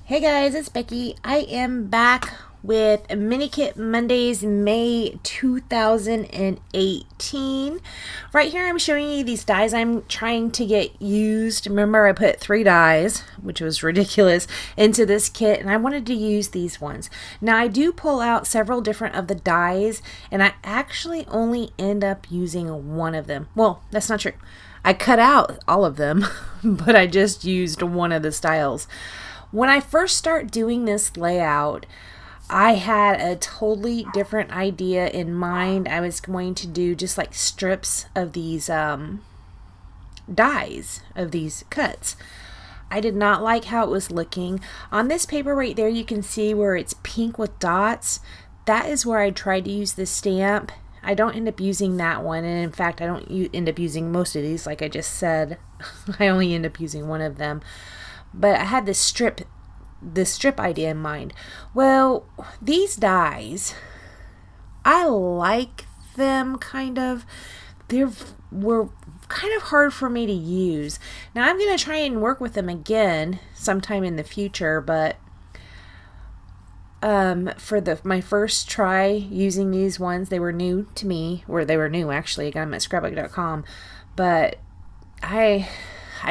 Hey guys, it's Becky. I am back with Mini Kit Mondays, May 2018. Right here I'm showing you these dies I'm trying to get used. Remember I put 3 dies, which was ridiculous, into this kit, and I wanted to use these ones. Now I do pull out several different of the dies, and I actually only end up using one of them. Well, that's not true. I cut out all of them, but I just used one of the styles. When I first start doing this layout, I had a totally different idea in mind. I was going to do just like strips of these dies, of these cuts. I did not like how it was looking. On this paper right there, you can see where it's pink with dots. That is where I tried to use this stamp. I don't end up using that one, and in fact, I don't end up using most of these, like I just said. I only end up using one of them. But I had this strip idea in mind. Well, these dies, I like them kind of. Were kind of hard for me to use. Now I'm going to try and work with them again sometime in the future, but for my first try using these ones, they were new to me, or they were new actually. I got them at scrapbook.com, but I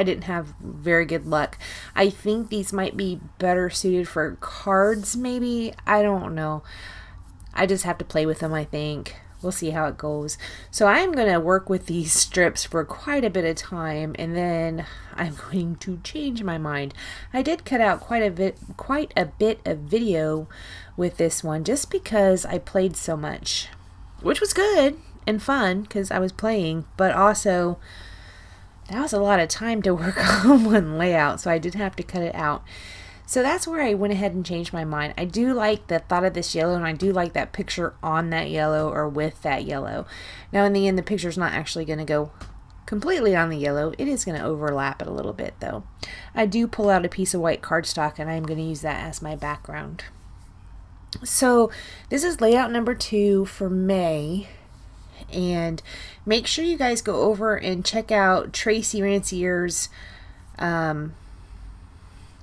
didn't have very good luck. I think these might be better suited for cards, maybe. I don't know. I just have to play with them, I think. We'll see how it goes. So I'm going to work with these strips for quite a bit of time, and then I'm going to change my mind. I did cut out quite a bit of video with this one just because I played so much, which was good and fun because I was playing, but also that was a lot of time to work on one layout, so I did have to cut it out. So that's where I went ahead and changed my mind. I do like the thought of this yellow, and I do like that picture on that yellow or with that yellow. Now in the end, the picture's not actually going to go completely on the yellow. It is going to overlap it a little bit though. I do pull out a piece of white cardstock, and I'm going to use that as my background. So this is layout number 2 for May. And make sure you guys go over and check out Traci Rancier's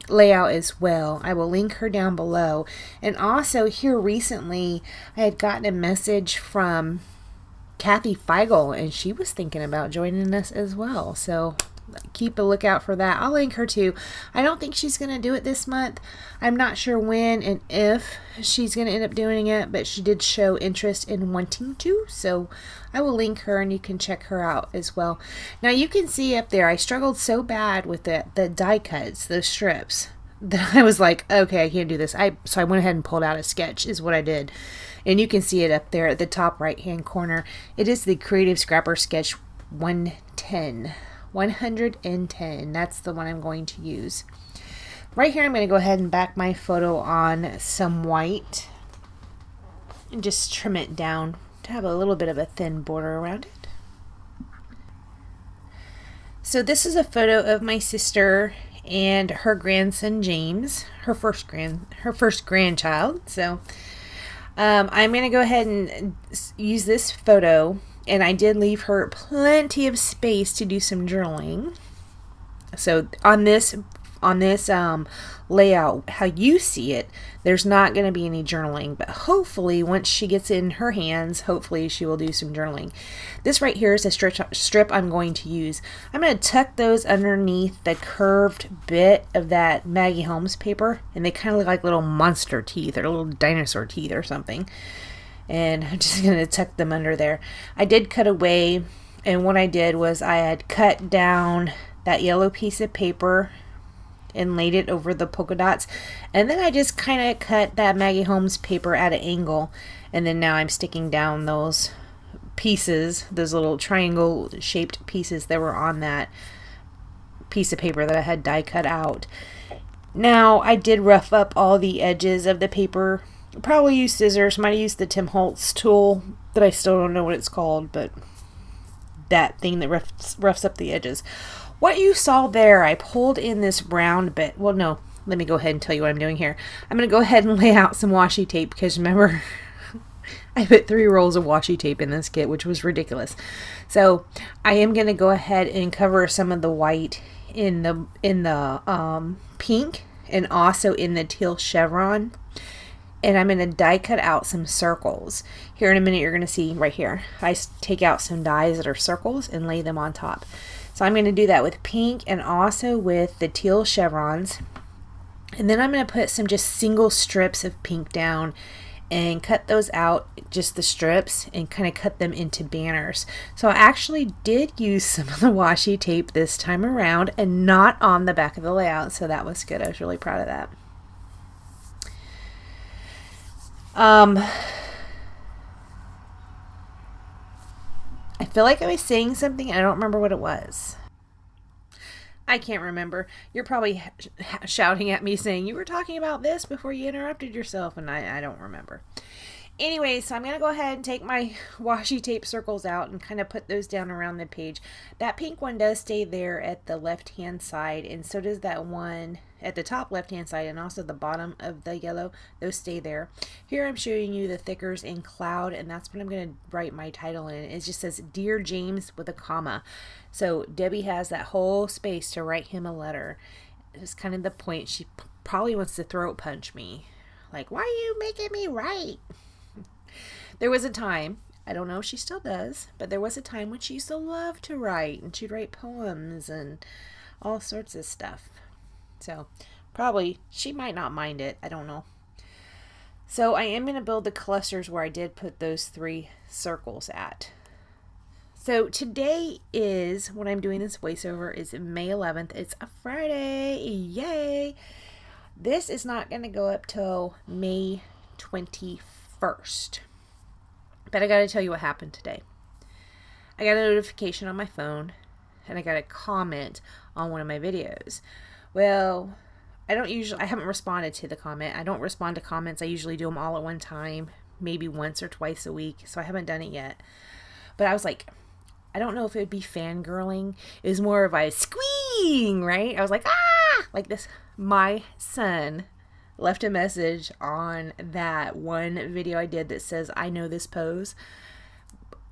layout as well. I will link her down below. And also here recently I had gotten a message from Kathy Feigl, and she was thinking about joining us as well. So keep a lookout for that. I'll link her too. I don't think she's going to do it this month. I'm not sure when and if she's going to end up doing it, but she did show interest in wanting to, so I will link her and you can check her out as well. Now you can see up there, I struggled so bad with the die cuts, those strips, that I was like, okay, I can't do this. So I went ahead and pulled out a sketch is what I did. And you can see it up there at the top right hand corner. It is the Creative Scrapper Sketch 110. 110. That's the one I'm going to use. Right here I'm going to go ahead and back my photo on some white and just trim it down to have a little bit of a thin border around it. So this is a photo of my sister and her grandson James, her first grandchild. So I'm going to go ahead and use this photo. And I did leave her plenty of space to do some journaling. So on this layout, how you see it, there's not going to be any journaling. But hopefully, once she gets it in her hands, hopefully she will do some journaling. This right here is a strip I'm going to use. I'm going to tuck those underneath the curved bit of that Maggie Holmes paper. And they kind of look like little monster teeth or little dinosaur teeth or something. And I'm just going to tuck them under there. I did cut away, and what I did was I had cut down that yellow piece of paper and laid it over the polka dots, and then I just kind of cut that Maggie Holmes paper at an angle, and then now I'm sticking down those pieces, those little triangle shaped pieces that were on that piece of paper that I had die cut out. Now I did rough up all the edges of the paper. Probably use scissors. Might have used the Tim Holtz tool that I still don't know what it's called, but that thing that roughs up the edges. What you saw there, I pulled in this round bit. Well, no, let me go ahead and tell you what I'm doing here. I'm going to go ahead and lay out some washi tape because remember, I put 3 rolls of washi tape in this kit, which was ridiculous. So I am going to go ahead and cover some of the white in the pink and also in the teal chevron. And I'm going to die cut out some circles. Here in a minute, you're going to see right here, I take out some dies that are circles and lay them on top. So I'm going to do that with pink and also with the teal chevrons. And then I'm going to put some just single strips of pink down and cut those out, just the strips, and kind of cut them into banners. So I actually did use some of the washi tape this time around and not on the back of the layout. So that was good. I was really proud of that. I feel like I was saying something. I don't remember what it was. I can't remember. You're probably shouting at me saying you were talking about this before you interrupted yourself, and I don't remember. Anyway, so I'm going to go ahead and take my washi tape circles out and kind of put those down around the page. That pink one does stay there at the left-hand side, and so does that one at the top left-hand side, and also the bottom of the yellow. Those stay there. Here I'm showing you the thickers in cloud, and that's what I'm going to write my title in. It just says, Dear James, with a comma. So Debbie has that whole space to write him a letter. It's kind of the point. She probably wants to throat punch me. Like, why are you making me write? There was a time, I don't know if she still does, but there was a time when she used to love to write, and she'd write poems and all sorts of stuff. So probably she might not mind it. I don't know. So I am going to build the clusters where I did put those 3 circles at. So today is, when I'm doing this voiceover, is May 11th. It's a Friday. Yay! This is not going to go up till May 21st. But I got to tell you what happened today. I got a notification on my phone, and I got a comment on one of my videos. Well, I haven't responded to the comment. I don't respond to comments. I usually do them all at one time, maybe once or twice a week. So I haven't done it yet. But I was like, I don't know if it would be fangirling. It was more of a squeeing, right? I was like, ah, like this. My son left a message on that one video I did that says, I know this pose,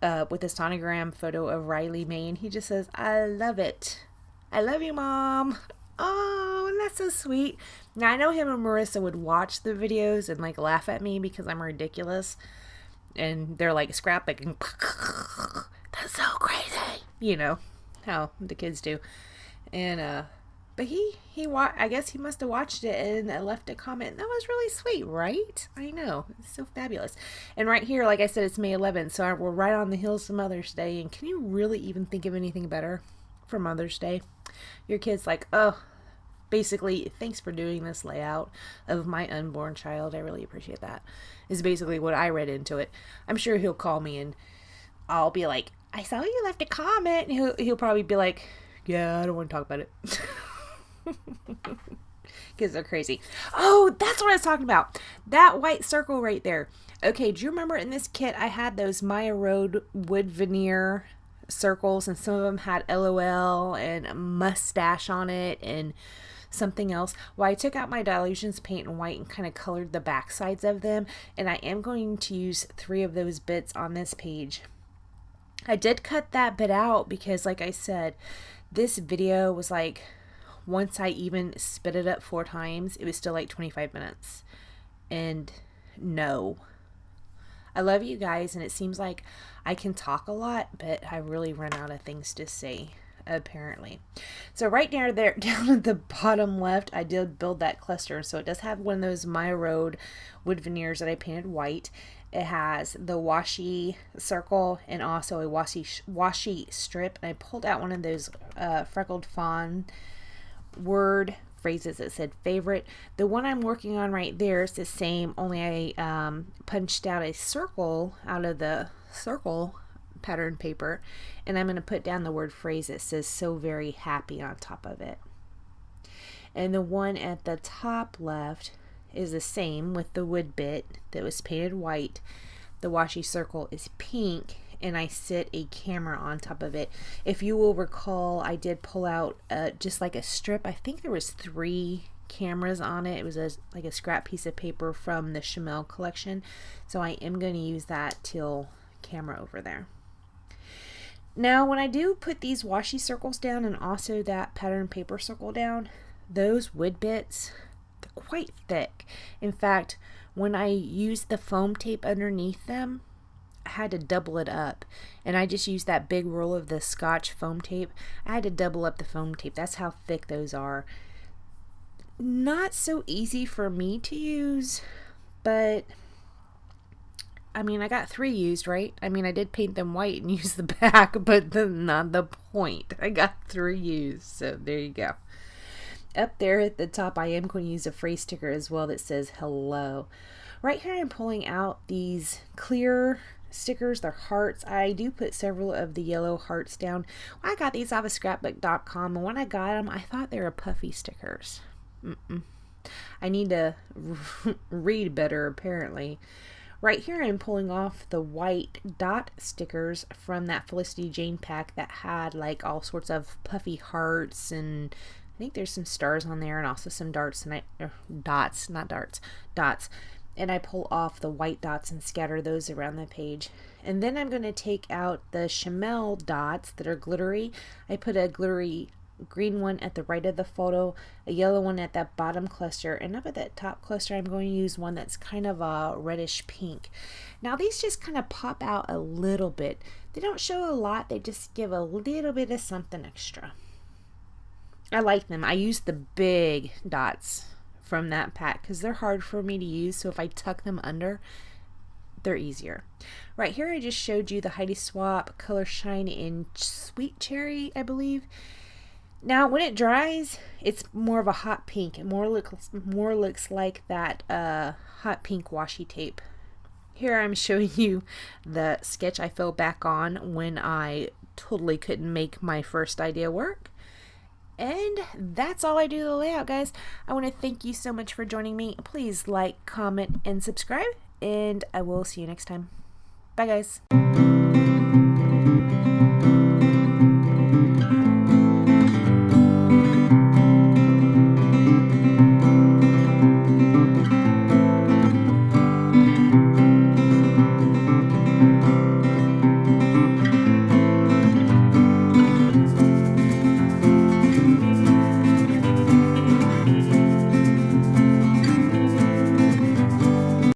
with a sonogram photo of Riley May, and he just says, I love it. I love you, Mom. Oh, and that's so sweet. Now, I know him and Marissa would watch the videos and like laugh at me because I'm ridiculous, and they're like Scrapbook and that's so crazy, you know how the kids do. And but I guess he must have watched it and left a comment. That was really sweet, right? I know. It's so fabulous. And right here, like I said, it's May 11th, so we're right on the heels of Mother's Day. And can you really even think of anything better for Mother's Day? Your kid's like, oh, basically, thanks for doing this layout of my unborn child. I really appreciate that. Is basically what I read into it. I'm sure he'll call me and I'll be like, I saw you left a comment. And he'll probably be like, yeah, I don't want to talk about it. Because they're crazy. Oh, that's what I was talking about. That white circle right there. Okay, do you remember in this kit I had those Maya Road wood veneer circles, and some of them had LOL and a mustache on it and something else? Well, I took out my Dilutions paint and white and kind of colored the back sides of them, and I am going to use 3 of those bits on this page. I did cut that bit out because, like I said, this video was like, once I even sped it up 4 times, it was still like 25 minutes. And no. I love you guys, and it seems like I can talk a lot, but I really run out of things to say, apparently. So right there, down at the bottom left, I did build that cluster. So it does have one of those My Road wood veneers that I painted white. It has the washi circle and also a washi strip. And I pulled out one of those freckled fawn word phrases that said favorite. The one I'm working on right there is the same, only I punched out a circle out of the circle pattern paper, and I'm going to put down the word phrase that says so very happy on top of it. And the one at the top left is the same with the wood bit that was painted white. The washi circle is pink, and I sit a camera on top of it. If you will recall, I did pull out just like a strip. I think there was 3 cameras on it. It was like a scrap piece of paper from the Chamel collection. So I am going to use that teal camera over there. Now, when I do put these washi circles down and also that pattern paper circle down, those wood bits quite thick. In fact, when I used the foam tape underneath them, I had to double it up, and I just used that big roll of the Scotch foam tape. I had to double up the foam tape. That's how thick those are. Not so easy for me to use, but I mean, I got 3 used, right? I mean, I did paint them white and use the back, but not the point. I got 3 used, so there you go. Up there at the top, I am going to use a phrase sticker as well that says hello. Right here, I'm pulling out these clear stickers. They're hearts. I do put several of the yellow hearts down. I got these off of Scrapbook.com, and when I got them, I thought they were puffy stickers. I need to read better, apparently. Right here, I'm pulling off the white dot stickers from that Felicity Jane pack that had like all sorts of puffy hearts, and I think there's some stars on there, and also some darts, and dots, not darts, dots. And I pull off the white dots and scatter those around the page. And then I'm going to take out the Chamel dots that are glittery. I put a glittery green one at the right of the photo, a yellow one at that bottom cluster, and up at that top cluster I'm going to use one that's kind of a reddish pink. Now these just kind of pop out a little bit. They don't show a lot, they just give a little bit of something extra. I like them. I use the big dots from that pack because they're hard for me to use, so if I tuck them under, they're easier. Right here I just showed you the Heidi Swapp Color Shine in Sweet Cherry, I believe. Now when it dries, it's more of a hot pink. It more looks like that hot pink washi tape. Here I'm showing you the sketch I fell back on when I totally couldn't make my first idea work. And that's all I do to the layout, guys. I want to thank you so much for joining me. Please like, comment, and subscribe, and I will see you next time. Bye, guys.